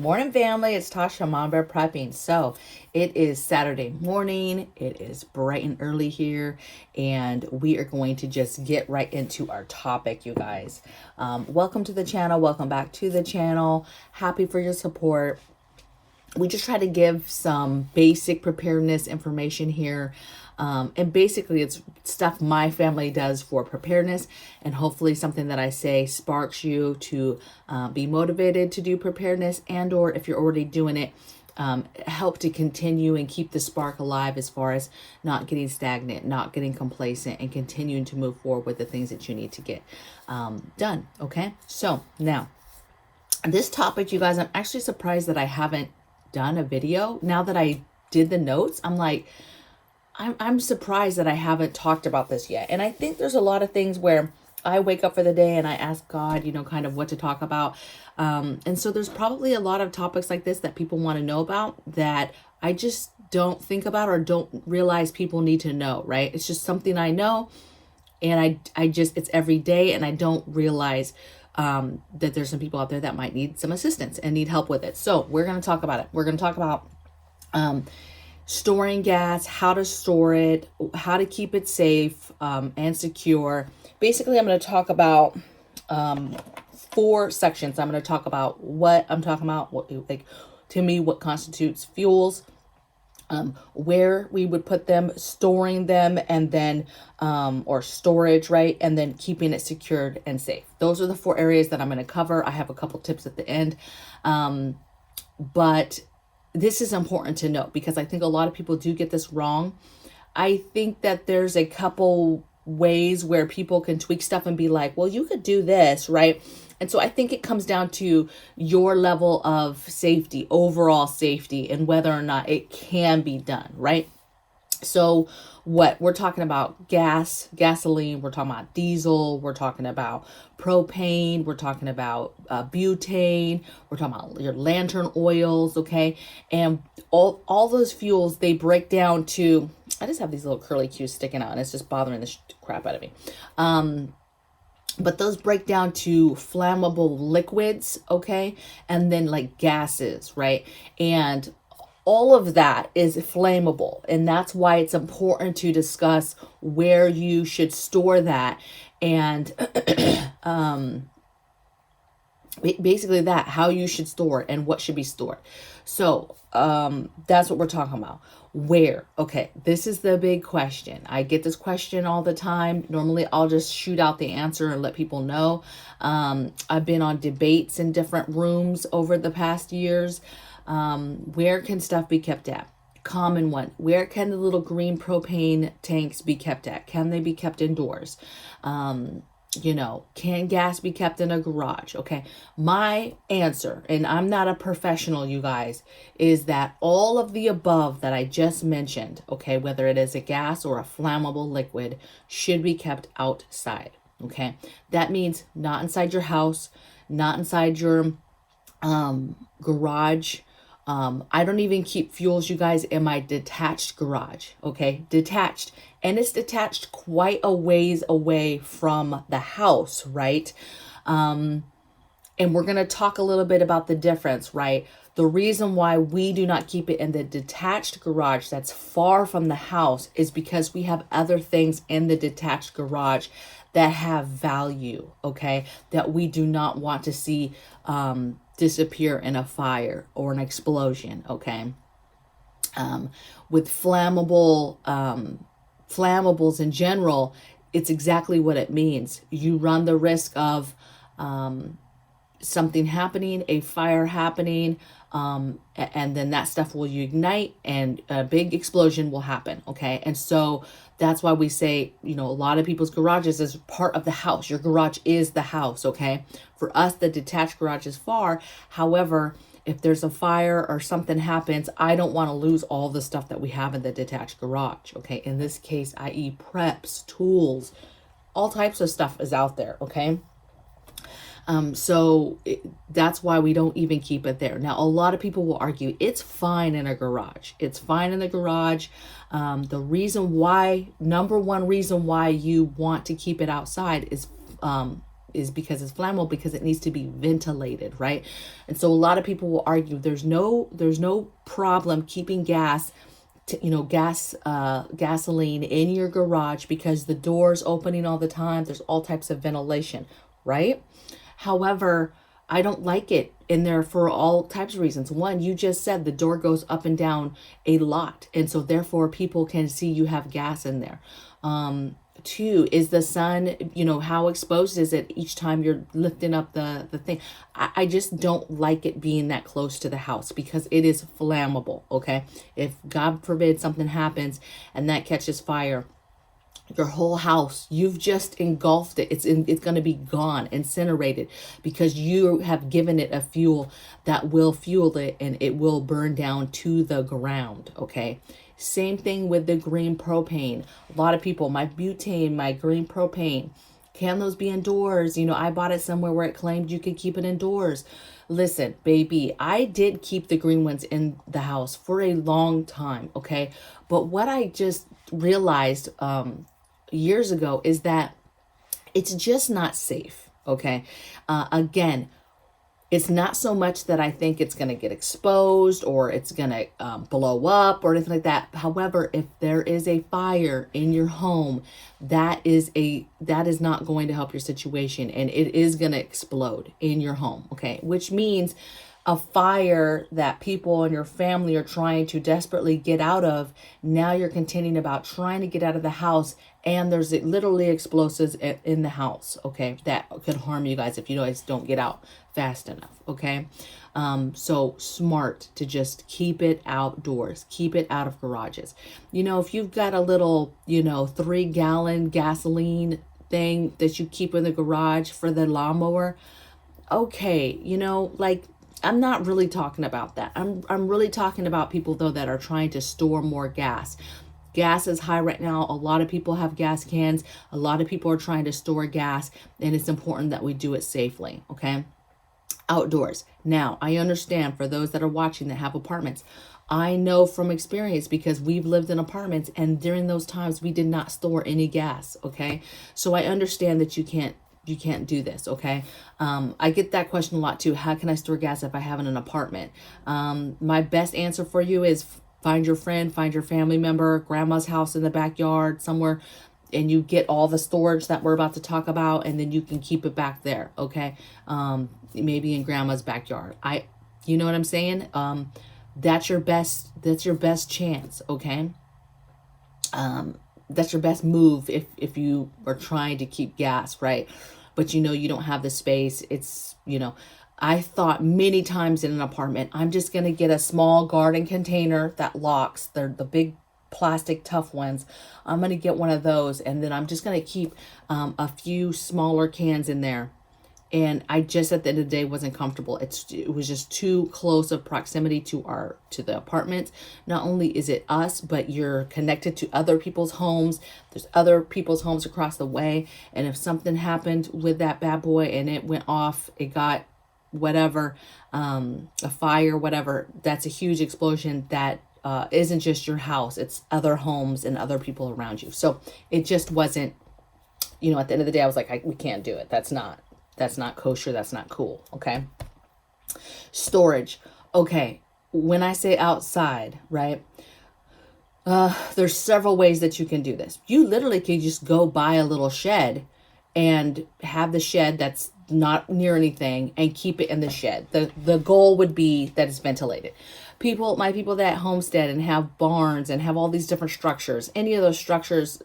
Morning, family. It's Tasha, Mom Bear Prepping. So it is Saturday morning. It is bright and early here, and we are going to just get right into our topic, you guys. Welcome to the channel. Welcome back to the channel. Happy for your support. We just try to give some basic preparedness information here. And basically it's stuff my family does for preparedness, and hopefully something that I say sparks you to be motivated to do preparedness, and or if you're already doing it, help to continue and keep the spark alive as far as not getting stagnant, not getting complacent, and continuing to move forward with the things that you need to get done. Okay, so now this topic, you guys, I'm actually surprised that I haven't done a video. Now that I did the notes, I'm like, I'm surprised that I haven't talked about this yet. And I think there's a lot of things where I wake up for the day and I ask God, kind of what to talk about. And so there's probably a lot of topics like this that people want to know about that I just don't think about or don't realize people need to know, right? It's just something I know, and I just, it's every day, and I don't realize that there's some people out there that might need some assistance and need help with it. So we're going to talk about it. We're going to talk about storing gas, how to store it, how to keep it safe and secure. Basically, I'm going to talk about 4 sections. I'm going to talk about what I'm talking about, what, like, to me, what constitutes fuels, where we would put them, storing them, and then or storage, right? And then keeping it secured and safe. Those are the 4 areas that I'm going to cover. I have a couple tips at the end, but this is important to note because I think a lot of people do get this wrong. I think that there's a couple ways where people can tweak stuff and be like, well, you could do this, right? And so I think it comes down to your level of safety, overall safety, and whether or not it can be done, right? So what we're talking about, gasoline, we're talking about diesel, we're talking about propane, we're talking about butane, we're talking about your lantern oils, okay? And all those fuels, they break down to, I just have these little curly cues sticking out and it's just bothering the crap out of me. But those break down to flammable liquids, okay? And then like gases, right? And all of that is flammable, and that's why it's important to discuss where you should store that, and basically that, how you should store it and what should be stored. So that's what we're talking about. Where? Okay, this is the big question. I get this question all the time. Normally I'll just shoot out the answer and let people know. I've been on debates in different rooms over the past years. Where can stuff be kept at? Common one. Where can the little green propane tanks be kept at? Can they be kept indoors? Can gas be kept in a garage? Okay. My answer, and I'm not a professional, you guys, is that all of the above that I just mentioned, okay, whether it is a gas or a flammable liquid, should be kept outside. Okay. That means not inside your house, not inside your garage. I don't even keep fuels, you guys, in my detached garage, okay? Detached. And it's detached quite a ways away from the house, right? And we're going to talk a little bit about the difference, right? The reason why we do not keep it in the detached garage that's far from the house is because we have other things in the detached garage that have value, okay? That we do not want to see disappear in a fire or an explosion, okay? With flammables in general, it's exactly what it means. You run the risk of something happening, a fire happening, and then that stuff will ignite and a big explosion will happen, okay? And so that's why we say, a lot of people's garages is part of the house. Your garage is the house, okay? For us, the detached garage is far. However, if there's a fire or something happens, I don't want to lose all the stuff that we have in the detached garage, okay? In this case, i.e. preps, tools, all types of stuff is out there, okay? That's why we don't even keep it there. Now, a lot of people will argue it's fine in a garage. It's fine in the garage. The reason why, number one reason why you want to keep it outside is is because it's flammable, because it needs to be ventilated, right? And so a lot of people will argue there's no problem keeping gasoline in your garage because the door's opening all the time. There's all types of ventilation, right? However, I don't like it in there for all types of reasons. One, you just said the door goes up and down a lot, and so therefore people can see you have gas in there. Two, is the sun, how exposed is it each time you're lifting up the thing? I just don't like it being that close to the house because it is flammable, okay? If God forbid something happens and that catches fire, your whole house, you've just engulfed it. It's going to be gone, incinerated, because you have given it a fuel that will fuel it, and it will burn down to the ground. Okay. Same thing with the green propane. A lot of people, my butane, my green propane, can those be indoors? I bought it somewhere where it claimed you could keep it indoors. Listen, baby, I did keep the green ones in the house for a long time. Okay. But what I just realized, years ago, is that it's just not safe. Okay. Again, it's not so much that I think it's going to get exposed or it's going to blow up or anything like that. However, if there is a fire in your home, that is not going to help your situation, and it is going to explode in your home. Okay. Which means a fire that people in your family are trying to desperately get out of. Now you're contending about trying to get out of the house, and there's literally explosives in the house, okay, that could harm you guys if you guys don't get out fast enough, okay? So smart to just keep it outdoors, keep it out of garages. If you've got a little, 3-gallon gasoline thing that you keep in the garage for the lawnmower, okay, I'm not really talking about that. I'm really talking about people, though, that are trying to store more gas. Gas is high right now. A lot of people have gas cans. A lot of people are trying to store gas, and it's important that we do it safely, okay? Outdoors. Now, I understand for those that are watching that have apartments, I know from experience because we've lived in apartments, and during those times we did not store any gas, okay? So I understand that you can't do this, okay? I get that question a lot too. How can I store gas if I have an apartment? My best answer for you is find your friend, find your family member, grandma's house in the backyard somewhere, and you get all the storage that we're about to talk about, and then you can keep it back there, okay? Maybe in grandma's backyard. You know what I'm saying? That's your best chance, okay? That's your best move if you are trying to keep gas, right? But you don't have the space. It's, I thought many times in an apartment, I'm just going to get a small garden container that locks. They're the big plastic tough ones. I'm going to get one of those, and then I'm just going to keep a few smaller cans in there. And I just, at the end of the day, wasn't comfortable. It was just too close of proximity to the apartment. Not only is it us, but you're connected to other people's homes. There's other people's homes across the way. And if something happened with that bad boy and it went off, it got whatever, a fire, whatever, that's a huge explosion that isn't just your house. It's other homes and other people around you. So it just wasn't, at the end of the day, I was like, we can't do it. That's not kosher. That's not cool. Okay. Storage. Okay. When I say outside, right? There's several ways that you can do this. You literally can just go buy a little shed and have the shed that's not near anything and keep it in the shed. The goal would be that it's ventilated. My people that homestead and have barns and have all these different structures, any of those structures,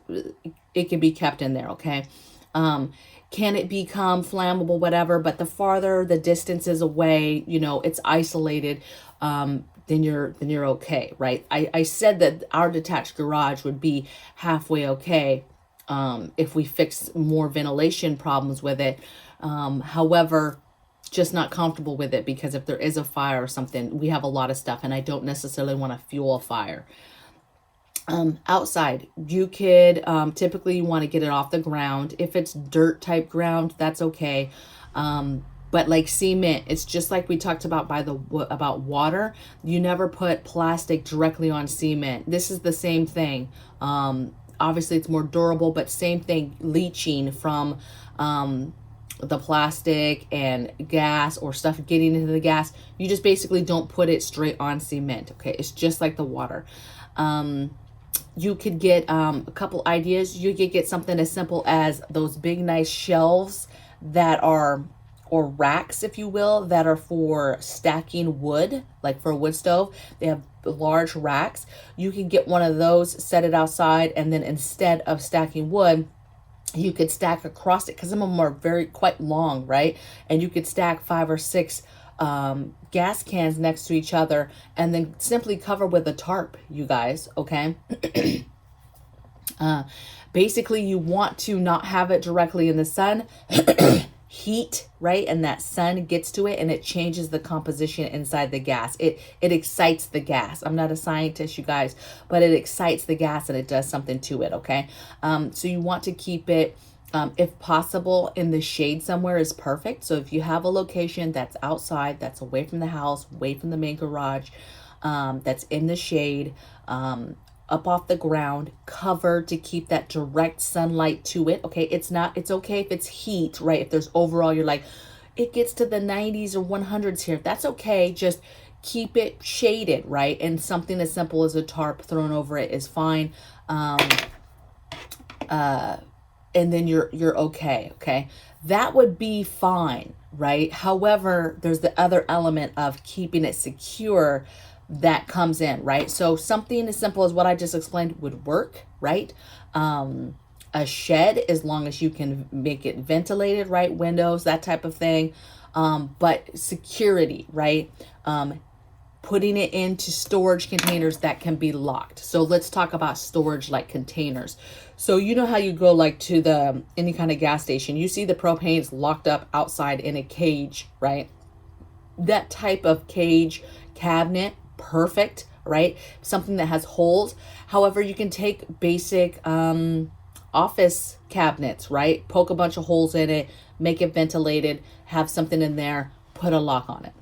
it can be kept in there. Okay. Can it become flammable, whatever, but the farther the distance is away, it's isolated, then you're okay, right? I said that our detached garage would be halfway okay if we fix more ventilation problems with it. However, just not comfortable with it because if there is a fire or something, we have a lot of stuff, and I don't necessarily want to fuel a fire. Outside, you could, typically you want to get it off the ground. If it's dirt type ground, that's okay. But like cement, it's just like we talked about about water. You never put plastic directly on cement. This is the same thing. Obviously it's more durable, but same thing, leaching from, the plastic and gas or stuff getting into the gas, you just basically don't put it straight on cement. Okay, it's just like the water. You could get a couple ideas. You could get something as simple as those big nice shelves that are, or racks if you will, that are for stacking wood, like for a wood stove. They have large racks. You can get one of those, set it outside, and then instead of stacking wood, you could stack across it, because some of them are quite long, right? And you could stack 5 or 6 gas cans next to each other, and then simply cover with a tarp, you guys. Okay. Basically, you want to not have it directly in the sun. Heat, right? And that sun gets to it and it changes the composition inside the gas. It excites the gas. I'm not a scientist, you guys, but it excites the gas and it does something to it. Okay. So you want to keep it, if possible, in the shade somewhere is perfect. So if you have a location that's outside, that's away from the house, away from the main garage, that's in the shade, up off the ground, covered to keep that direct sunlight to it. Okay, it's okay if it's heat, right? If there's overall, you're like, it gets to the 90s or 100s here. That's okay. Just keep it shaded, right? And something as simple as a tarp thrown over it is fine. And then you're okay. Okay, that would be fine, right? However, there's the other element of keeping it secure that comes in, right? So something as simple as what I just explained would work, right? A shed, as long as you can make it ventilated, right? Windows, that type of thing. But security, right? Putting it into storage containers that can be locked. So let's talk about storage like containers. So you know how you go like to any kind of gas station, you see the propane's locked up outside in a cage, right? That type of cage cabinet, perfect, right? Something that has holes. However, you can take basic office cabinets, right? Poke a bunch of holes in it, make it ventilated, have something in there, put a lock on it.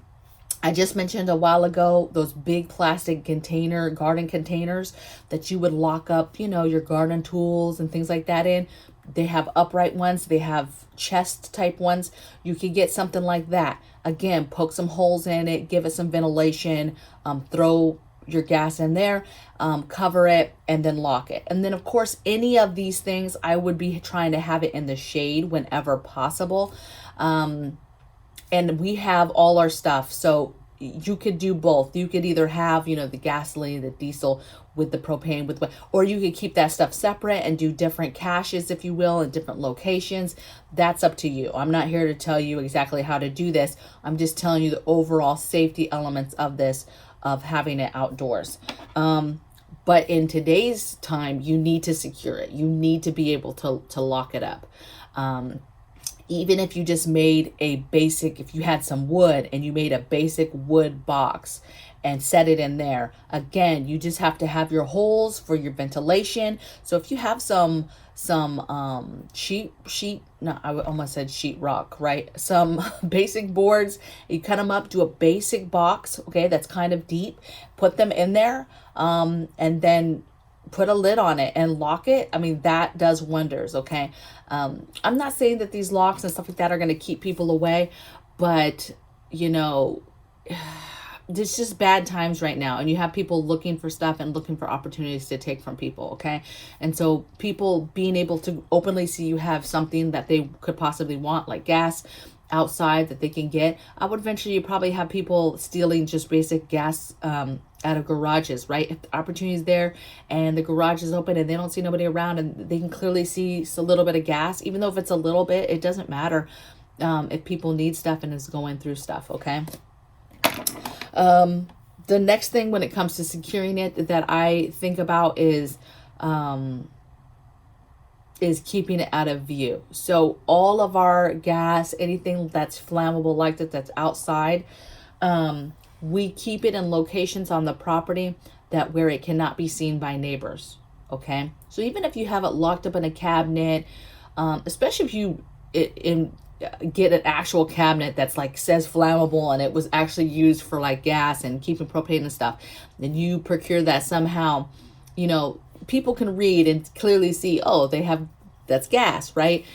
I just mentioned a while ago those big plastic garden containers that you would lock up, your garden tools and things like that in. They have upright ones. They have chest type ones. You could get something like that. Again, poke some holes in it, give it some ventilation, throw your gas in there, cover it, and then lock it. And then, of course, any of these things, I would be trying to have it in the shade whenever possible. And we have all our stuff. So you could do both. You could either have, the gasoline, the diesel with the propane, or you could keep that stuff separate and do different caches, if you will, in different locations. That's up to you. I'm not here to tell you exactly how to do this. I'm just telling you the overall safety elements of this, of having it outdoors. But in today's time, you need to secure it. You need to be able to lock it up. Even if you just made if you had some wood and you made a basic wood box and set it in there, again, you just have to have your holes for your ventilation. So if you have I almost said sheetrock, right? Some basic boards, you cut them up, do a basic box, okay, that's kind of deep, put them in there, and then put a lid on it and lock it. I mean, that does wonders. Okay. I'm not saying that these locks and stuff like that are going to keep people away, but it's just bad times right now. And you have people looking for stuff and looking for opportunities to take from people. Okay. And so people being able to openly see you have something that they could possibly want, like gas outside that they can get. I would venture you probably have people stealing just basic gas, out of garages, right? If the opportunity is there and the garage is open and they don't see nobody around and they can clearly see a little bit of gas, even though if it's a little bit, it doesn't matter, if people need stuff and is going through stuff. Okay. The next thing when it comes to securing it that I think about is keeping it out of view. So all of our gas, anything that's flammable like that, that's outside, we keep it in locations on the property where it cannot be seen by neighbors. Okay. So even if you have it locked up in a cabinet, especially if you get an actual cabinet that's like says flammable and it was actually used for like gas and keeping propane and stuff, then you procure that somehow, people can read and clearly see, oh, that's gas, right?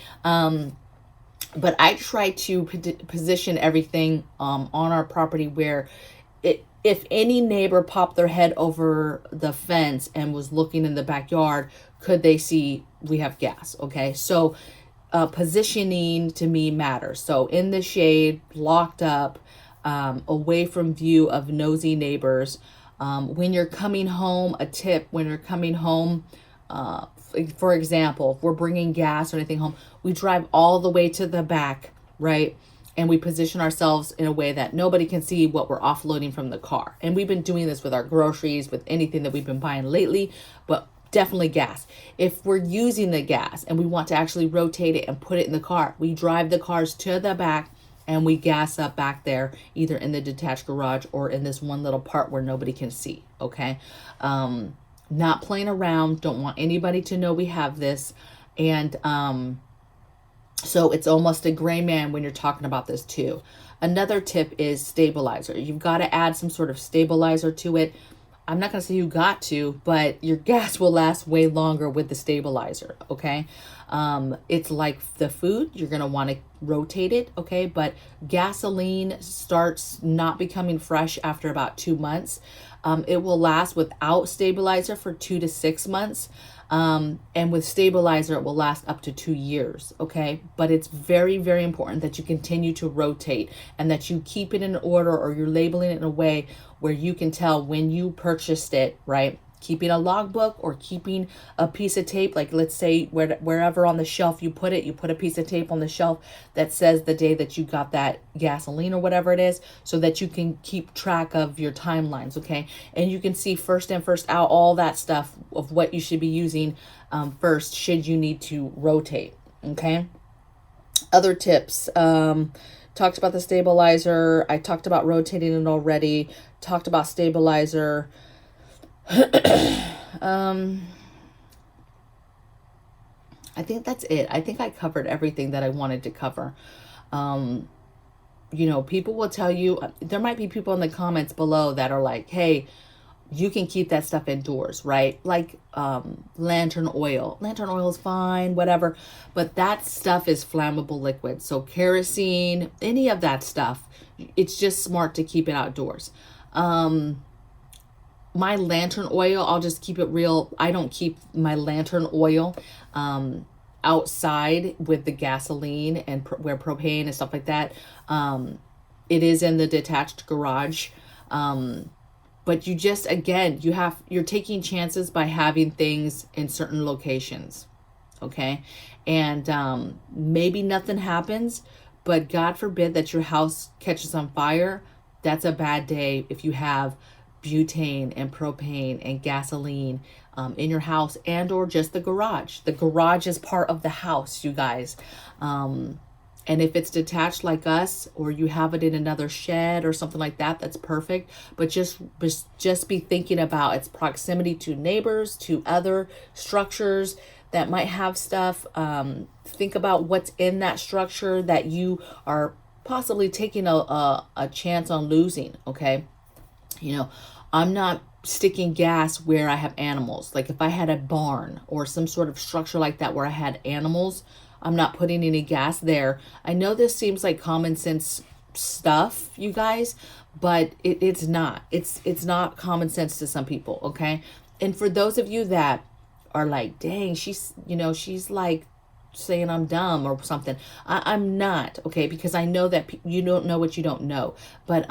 But I try to position everything on our property where if any neighbor popped their head over the fence and was looking in the backyard, could they see we have gas? Okay, so positioning to me matters. So in the shade, locked up, away from view of nosy neighbors. When you're coming home, a tip: when you're coming home, for example, if we're bringing gas or anything home, we drive all the way to the back, right? And we position ourselves in a way that nobody can see what we're offloading from the car. And we've been doing this with our groceries, with anything that we've been buying lately, but definitely gas. If we're using the gas and we want to actually rotate it and put it in the car, we drive the cars to the back and we gas up back there, either in the detached garage or in this one little part where nobody can see. Okay. Not playing around. Don't want anybody to know we have this. And so it's almost a gray man when you're talking about this too. Another tip is stabilizer. You've got to add some sort of stabilizer to it. I'm not going to say you got to, but your gas will last way longer with the stabilizer. Okay. It's like the food. You're going to want to rotate it. Okay. But gasoline starts not becoming fresh after about 2 months. It will last without stabilizer for 2 to 6 months. And with stabilizer, it will last up to 2 years. Okay. But it's very, very important that you continue to rotate and that you keep it in order, or you're labeling it in a way where you can tell when you purchased it, right? Keeping a logbook or keeping a piece of tape, like let's say wherever on the shelf you put it, you put a piece of tape on the shelf that says the day that you got that gasoline or whatever it is, so that you can keep track of your timelines. Okay. And you can see first in, first out, all that stuff of what you should be using first, should you need to rotate. Okay. Other tips. Talked about the stabilizer. I talked about rotating it already. Talked about stabilizer. I think that's it. I think I covered everything that I wanted to cover. People will tell you, there might be people in the comments below that are like, hey, you can keep that stuff indoors, right? Like lantern oil. Lantern oil is fine, whatever. But that stuff is flammable liquid. So kerosene, any of that stuff, it's just smart to keep it outdoors. My lantern oil, I'll just keep it real. I don't keep my lantern oil outside with the gasoline and where propane and stuff like that. It is in the detached garage. But you just, again, you're taking chances by having things in certain locations. Okay. And maybe nothing happens, but God forbid that your house catches on fire. That's a bad day if you have butane and propane and gasoline in your house, and or just the garage. The garage is part of the house, you guys. And if it's detached like us, or you have it in another shed or something like that, that's perfect. But just be thinking about its proximity to neighbors, to other structures that might have stuff. Think about what's in that structure that you are possibly taking a chance on losing. Okay. I'm not sticking gas where I have animals. Like if I had a barn or some sort of structure like that where I had animals, I'm not putting any gas there. I know this seems like common sense stuff, you guys, but it's not. It's not common sense to some people, okay? And for those of you that are like, dang, she's like saying I'm dumb or something. I'm not, okay? Because I know that you don't know what you don't know. But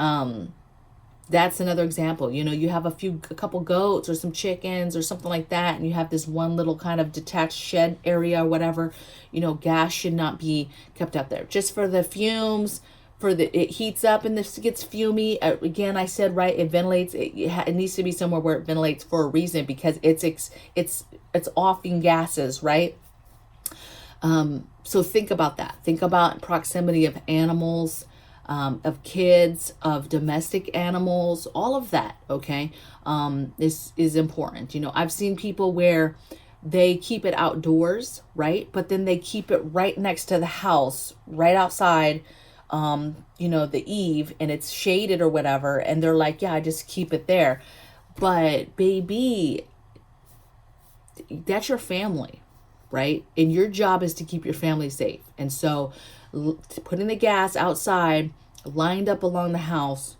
that's another example. You have a couple goats or some chickens or something like that, and you have this one little kind of detached shed area or whatever. Gas should not be kept out there. Just for the fumes, it heats up and this gets fumy. Again, I said, right, it ventilates. It needs to be somewhere where it ventilates for a reason, because it's offing gases, right? So think about that. Think about proximity of animals, of kids, of domestic animals, all of that. Okay. This is important. I've seen people where they keep it outdoors, right? But then they keep it right next to the house, right outside, the eave, and it's shaded or whatever. And they're like, yeah, I just keep it there. But baby, that's your family. right? And your job is to keep your family safe. And so putting the gas outside, lined up along the house,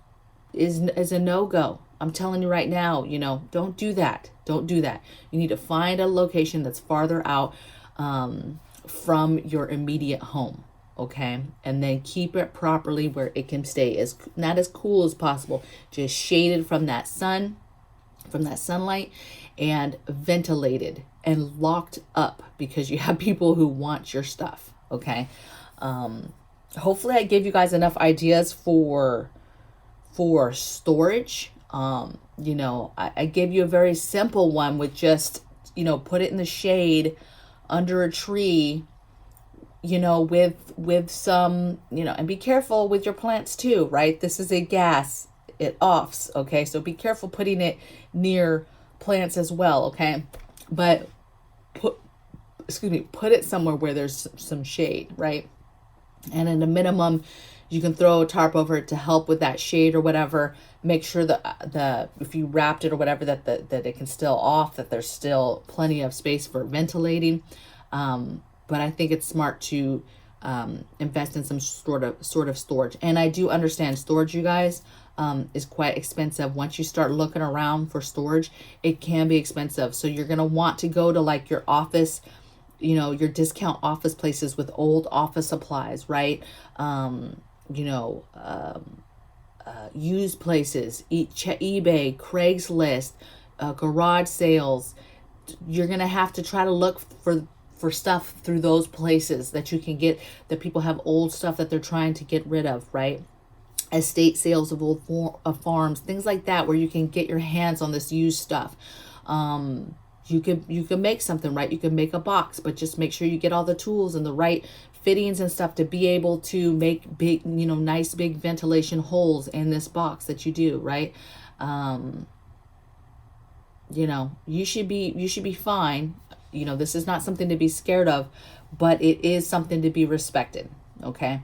is a no-go. I'm telling you right now, don't do that. Don't do that. You need to find a location that's farther out from your immediate home, okay? And then keep it properly where it can stay as not as cool as possible, just shaded from that sun, from that sunlight, and ventilated and locked up, because you have people who want your stuff, okay? Hopefully I gave you guys enough ideas for storage. I gave you a very simple one with just, put it in the shade under a tree, with some, and be careful with your plants too, right? This is a gas, it offs, okay? So be careful putting it near plants as well, okay? But put it somewhere where there's some shade, right? And in a minimum, you can throw a tarp over it to help with that shade or whatever. Make sure that if you wrapped it or whatever, that it can still off, that there's still plenty of space for ventilating. But I think it's smart to invest in some sort of storage. And I do understand storage, you guys, is quite expensive. Once you start looking around for storage, it can be expensive. So you're going to want to go to like your office, your discount office places with old office supplies, right? Used places, eBay, Craigslist, garage sales. You're going to have to try to look for stuff through those places that you can get, that people have old stuff that they're trying to get rid of, right? Estate sales of old farms, things like that, where you can get your hands on this used stuff. You can make something, right? You can make a box, but just make sure you get all the tools and the right fittings and stuff to be able to make big, nice big ventilation holes in this box that you do, right? You should be fine. This is not something to be scared of, but it is something to be respected, okay?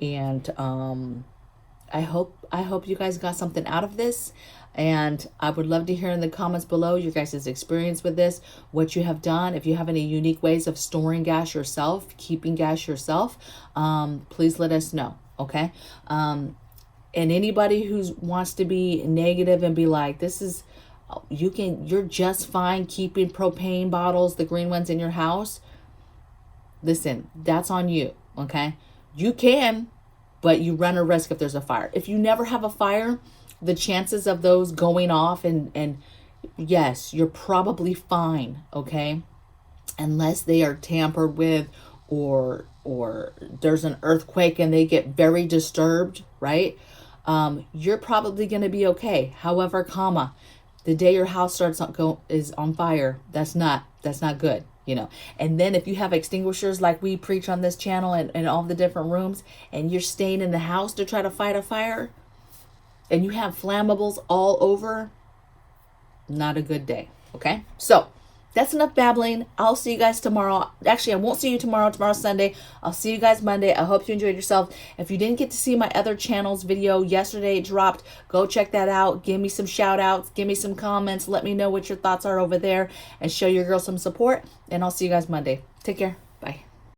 And I hope you guys got something out of this. And I would love to hear in the comments below your guys' experience with this, what you have done. If you have any unique ways of storing gas yourself, keeping gas yourself, please let us know, okay? And anybody who wants to be negative and be like, you're just fine keeping propane bottles, the green ones, in your house. Listen, that's on you, okay? You can, but you run a risk if there's a fire. If you never have a fire, the chances of those going off and yes, you're probably fine, okay? Unless they are tampered with or there's an earthquake and they get very disturbed, right? You're probably going to be okay. However, the day your house is on fire, that's not good, And then if you have extinguishers like we preach on this channel and all the different rooms, and you're staying in the house to try to fight a fire, and you have flammables all over, not a good day, okay? So that's enough babbling. I'll see you guys tomorrow. Actually, I won't see you tomorrow. Tomorrow's Sunday. I'll see you guys Monday. I hope you enjoyed yourself. If you didn't get to see my other channel's video yesterday, it dropped. Go check that out. Give me some shout outs. Give me some comments. Let me know what your thoughts are over there, and show your girl some support. And I'll see you guys Monday. Take care.